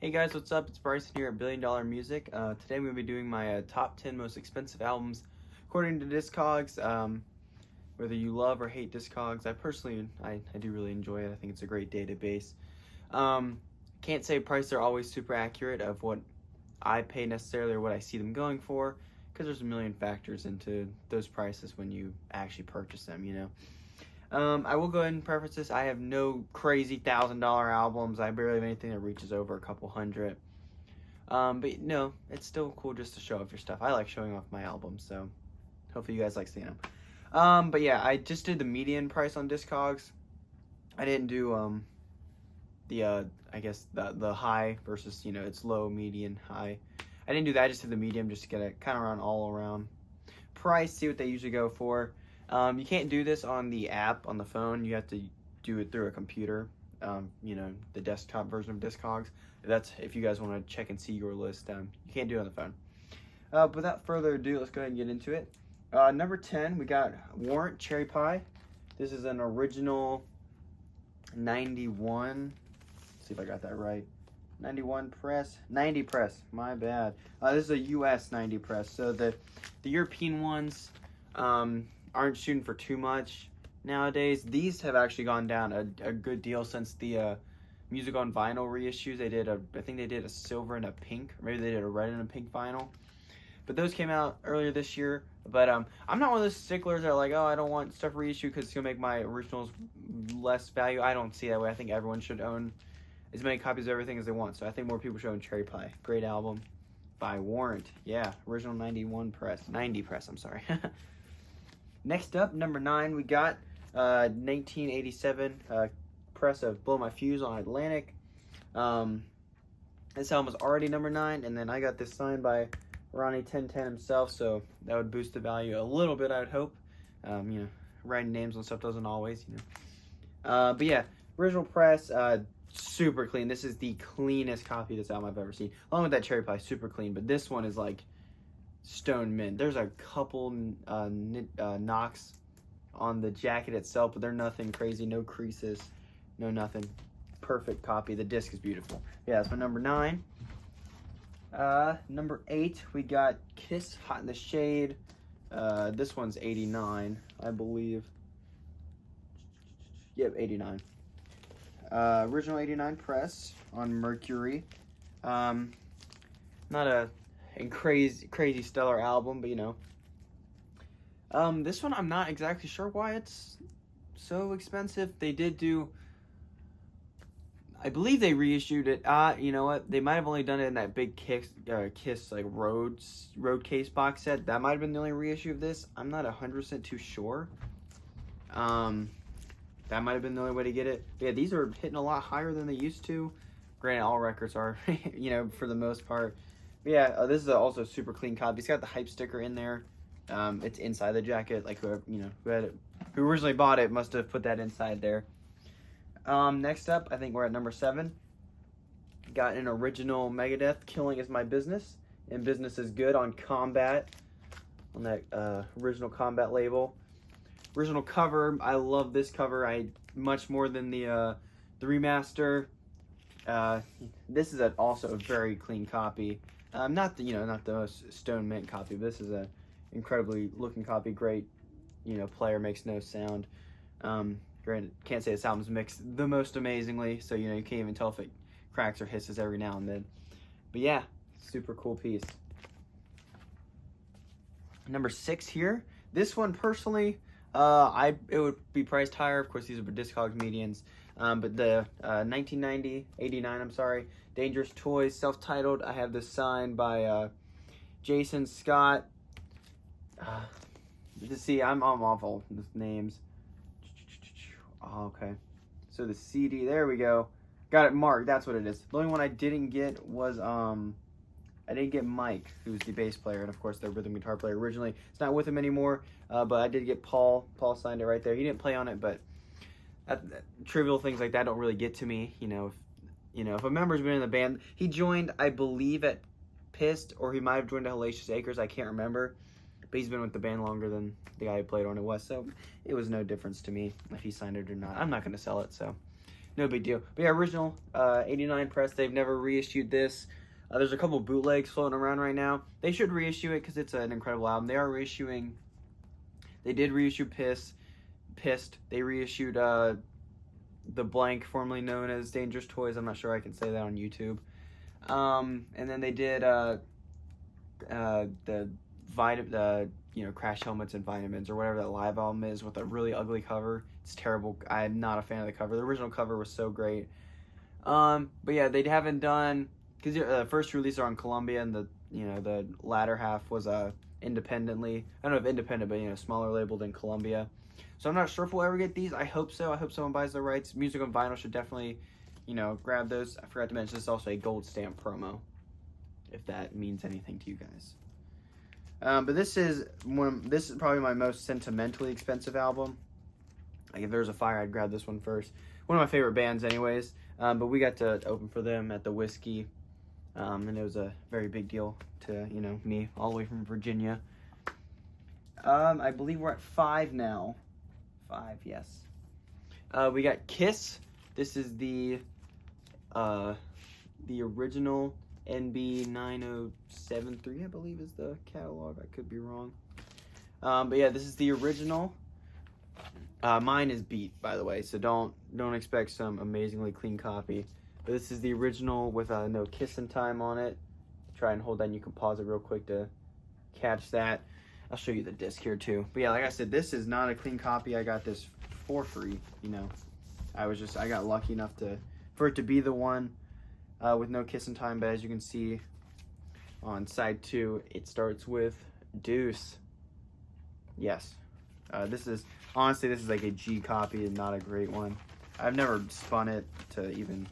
Hey guys, what's up? It's Bryson here at Billion Dollar Music. Today I'm going to be doing my top 10 most expensive albums according to Discogs. Whether you love or hate Discogs, I do really enjoy it. I think it's a great database. Can't say prices are always super accurate of what I pay necessarily or what I see them going for, because there's a million factors into those prices when you actually purchase them, you know. I will go ahead and preface this. I have no crazy $1,000 albums. I barely have anything that reaches over a couple hundred. But no, it's still cool just to show off your stuff. I like showing off my albums, so hopefully you guys like seeing them. But yeah, I just did the median price on Discogs. I didn't do I guess the high versus, you know, it's low, median, high. I didn't do that. I just did the medium just to get it kind of around all around price, see what they usually go for. You can't do this on the app on the phone. You have to do it through a computer. You know, the desktop version of Discogs. That's if you guys want to check and see your list. You can't do it on the phone. Without further ado, let's go ahead and get into it. Number 10, we got Warrant Cherry Pie. This is an original 91. Let's see if I got that right. 91 press, 90 press. My bad. This is a US 90 press. So the European ones aren't shooting for too much nowadays. These have actually gone down a good deal since the Music on Vinyl reissues. I think they did a silver and a pink, or maybe they did a red and a pink vinyl. But those came out earlier this year. But I'm not one of those sticklers that are like, oh, I don't want stuff reissued because it's gonna make my originals less value. I don't see that way. I think everyone should own as many copies of everything as they want. So I think more people should own Cherry Pie. Great album by Warrant. Yeah, original 90 press. I'm sorry. Next up, number 9, we got 1987 press of Blow My Fuse on Atlantic. This album was already number 9, and then I got this signed by Ronnie 1010 himself, so that would boost the value a little bit, I would hope. You know, writing names and stuff doesn't always, you know. But yeah, original press, super clean. This is the cleanest copy of this album I've ever seen. Along with that Cherry Pie, super clean, but this one is like stone mint. There's a couple knocks on the jacket itself, but they're nothing crazy. No creases, no nothing. Perfect copy. The disc is beautiful. Yeah, that's my number 9. Number 8, we got Kiss Hot in the Shade. This one's 89, I believe. Yep, 89. Original 89 press on Mercury. Not a crazy stellar album, but you know. This one I'm not exactly sure why it's so expensive. They did do, I believe they reissued it. You know what? They might have only done it in that big Kiss like road case box set. That might have been the only reissue of this. I'm not 100% too sure. That might have been the only way to get it. But yeah, these are hitting a lot higher than they used to. Granted, all records are, you know, for the most part. But yeah, this is also a super clean copy. It's got the hype sticker in there. It's inside the jacket. Like whoever, you know, who originally bought it must have put that inside there. Next up, I think we're at number 7. Got an original Megadeth, Killing Is My Business, and Business Is Good on Combat, on that original Combat label. Original cover, I love this cover. Much more than the remaster. This is also a very clean copy. Not the most stone mint copy, but this is a incredibly looking copy. Great, you know, player, makes no sound. Granted, can't say this album's mixed the most amazingly, so you know you can't even tell if it cracks or hisses every now and then. But yeah, super cool piece. Number 6 here. This one personally, it would be priced higher. Of course, these are Discogs medians. But the 89, I'm sorry, Dangerous Toys, self-titled. I have this signed by Jason Scott. See, I'm awful with names. Oh, okay. So the CD, there we go. Got it marked. That's what it is. The only one I didn't get was I didn't get Mike, who's the bass player, and of course the rhythm guitar player originally. It's not with him anymore. But I did get Paul. Paul signed it right there. He didn't play on it, but trivial things like that don't really get to me. You know, if a member's been in the band, he joined, I believe, at Pissed, or he might have joined at Hellacious Acres. I can't remember. But he's been with the band longer than the guy who played on it was, so it was no difference to me if he signed it or not. I'm not going to sell it, so no big deal. But yeah, original 89 press. They've never reissued this. There's a couple bootlegs floating around right now. They should reissue it because it's an incredible album. They are reissuing. They did reissue Pissed. They reissued The Blank, formerly known as Dangerous Toys. I'm not sure I can say that on YouTube. And then they did Crash Helmets and Vitamins, or whatever that live album is, with a really ugly cover. It's terrible. I'm not a fan of the cover. The original cover was so great. But yeah, they haven't done, because the first release are on Columbia, and the latter half was independently. I don't know if independent, but smaller label than Columbia. So I'm not sure if we'll ever get these. I hope so. I hope someone buys the rights. Music on vinyl should definitely, grab those. I forgot to mention this is also a gold stamp promo, if that means anything to you guys. But this is probably my most sentimentally expensive album. Like, if there's a fire, I'd grab this one first. One of my favorite bands, anyways. But we got to open for them at the Whiskey, and it was a very big deal to me, all the way from Virginia. I believe we're at 5 now. 5, yes. We got Kiss. This is the original NB9073, I believe is the catalog. I could be wrong. But yeah, this is the original. Mine is beat, by the way, so don't expect some amazingly clean copy. But this is the original with no Kissin' Time on it. Try and hold that, and you can pause it real quick to catch that. I'll show you the disc here too. But yeah, like I said, this is not a clean copy. I got this for free. I got lucky enough for it to be the one with no Kissin' Time. But as you can see on side 2, it starts with Deuce. Yes, this is like a G copy and not a great one. I've never spun it to even,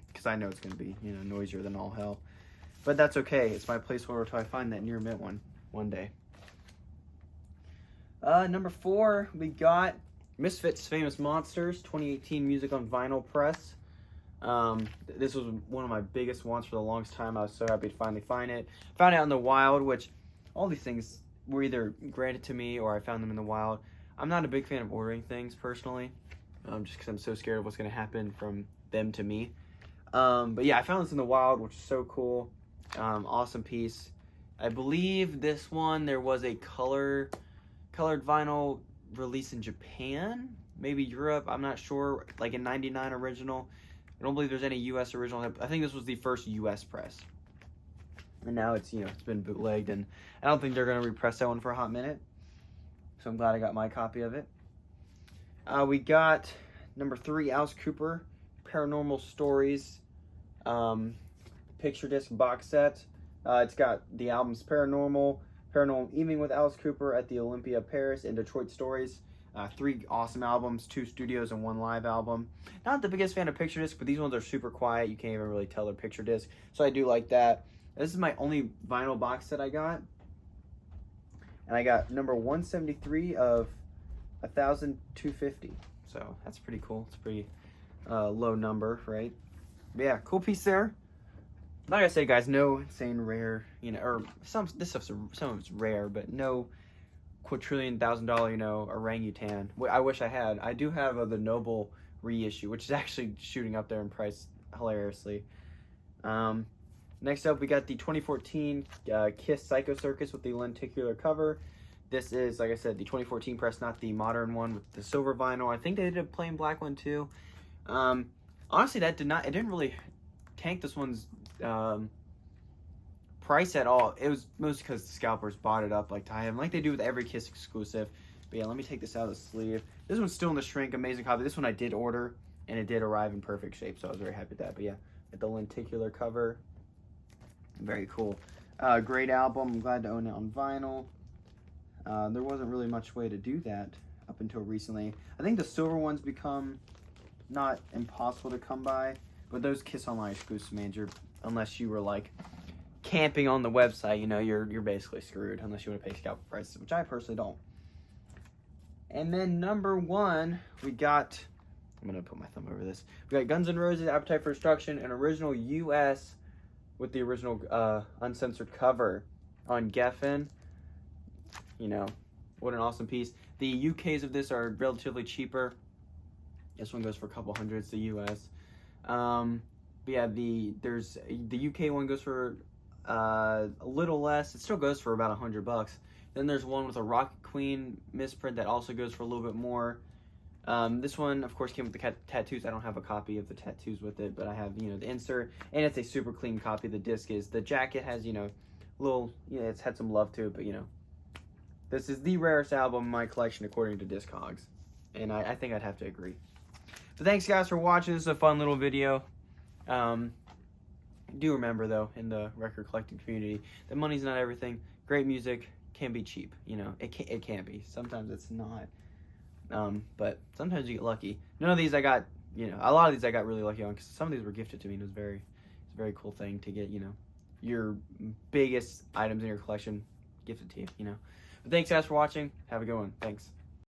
because I know it's gonna be noisier than all hell. But that's okay. It's my placeholder until I find that near mint one day. Number 4, we got Misfits Famous Monsters 2018 Music on Vinyl Press. This was one of my biggest wants for the longest time. I was so happy to finally find it. Found it out in the wild, which all these things were either granted to me or I found them in the wild. I'm not a big fan of ordering things personally, just because I'm so scared of what's going to happen from them to me. But yeah, I found this in the wild, which is so cool. Awesome piece. I believe this one, there was a colored vinyl release in Japan, maybe Europe, I'm not sure, like in '99 original. I don't believe there's any US original. I think this was the first US press. And now it's, it's been bootlegged, and I don't think they're going to repress that one for a hot minute. So I'm glad I got my copy of it. We got number 3, Alice Cooper, Paranormal Stories, picture disc box set. It's got the albums Paranormal Evening with Alice Cooper at the Olympia Paris, and Detroit Stories. 3 awesome albums, 2 studios and 1 live album. Not the biggest fan of picture disc, but these ones are super quiet. You can't even really tell they're picture disc, so I do like that. This is my only vinyl box set I got. And I got number 173 of 1,250. So that's pretty cool. It's a pretty low number, right? But yeah, cool piece there. Like I said, guys, no insane rare, or some of it's rare, but no quadrillion $1,000, orangutan. I wish I had. I do have the Noble reissue, which is actually shooting up there in price hilariously. Next up, we got the 2014 Kiss Psycho Circus with the lenticular cover. This is, like I said, the 2014 press, not the modern one with the silver vinyl. I think they did a plain black one too. Honestly, it didn't really tank this one's price at all. It was mostly because the scalpers bought it up like they do with every Kiss exclusive. But yeah, let me take this out of the sleeve. This one's still in the shrink, amazing copy. This one I did order, and it did arrive in perfect shape, so I was very happy with that. But yeah, with the lenticular cover, very cool. Great album. I'm glad to own it on vinyl. There wasn't really much way to do that up until recently. I think the silver ones become not impossible to come by, but those Kiss Online exclusive, man, unless you were like camping on the website, you're basically screwed unless you want to pay scalper prices, which I personally don't. And then number 1, we got, I'm gonna put my thumb over this. We got Guns N' Roses, Appetite for Destruction, an original US with the original uncensored cover on Geffen. What an awesome piece. The UKs of this are relatively cheaper. This one goes for a couple hundred. It's the U.S. But yeah, the UK one goes for a little less. It still goes for about $100. Then there's one with a Rocket Queen misprint that also goes for a little bit more. This one, of course, came with the tattoos. I don't have a copy of the tattoos with it, but I have, the insert, and it's a super clean copy. The disc is. The jacket has, little, it's had some love to it, but, this is the rarest album in my collection according to Discogs, and I think I'd have to agree. But thanks, guys, for watching. This is a fun little video. Do remember, though, in the record collecting community, that money's not everything. Great music can be cheap, it can be. Sometimes it's not. But sometimes you get lucky. None of these I got, a lot of these I got really lucky on, because some of these were gifted to me, and it's a very cool thing to get, your biggest items in your collection gifted to you, But thanks, guys, for watching. Have a good one. Thanks.